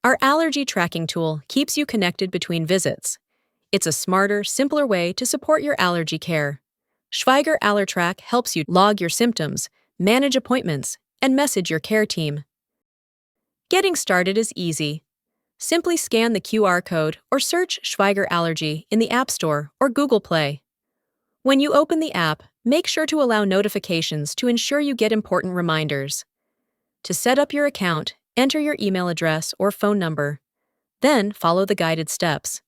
Our allergy tracking tool keeps you connected between visits. It's a smarter, simpler way to support your allergy care. Schweiger AllerTrack helps you log your symptoms, manage appointments, and message your care team. Getting started is easy. Simply scan the QR code or search Schweiger Allergy in the App Store or Google Play. When you open the app, make sure to allow notifications to ensure you get important reminders. To set up your account, enter your email address or phone number. Then follow the guided steps.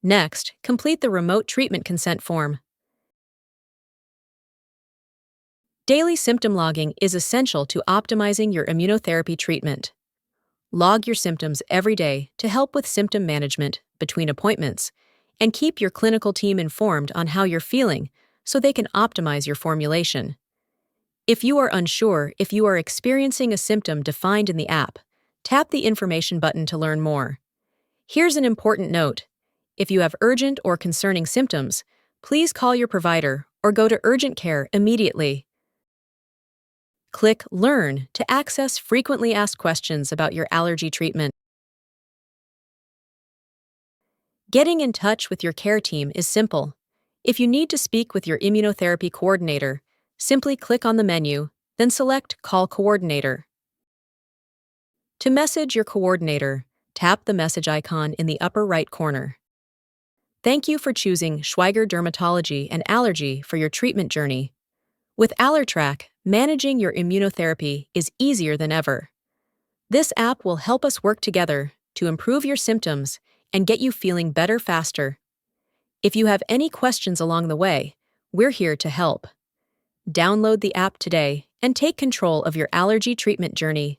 Next, complete the remote treatment consent form. Daily symptom logging is essential to optimizing your immunotherapy treatment. Log your symptoms every day to help with symptom management between appointments, and keep your clinical team informed on how you're feeling so they can optimize your formulation. If you are unsure if you are experiencing a symptom defined in the app, tap the information button to learn more. Here's an important note. If you have urgent or concerning symptoms, please call your provider or go to urgent care immediately. Click Learn to access frequently asked questions about your allergy treatment. Getting in touch with your care team is simple. If you need to speak with your immunotherapy coordinator, simply click on the menu, then select Call Coordinator. To message your coordinator, tap the message icon in the upper right corner. Thank you for choosing Schweiger Dermatology and Allergy for your treatment journey. With AllerTrack, managing your immunotherapy is easier than ever. This app will help us work together to improve your symptoms and get you feeling better faster. If you have any questions along the way, we're here to help. Download the app today and take control of your allergy treatment journey.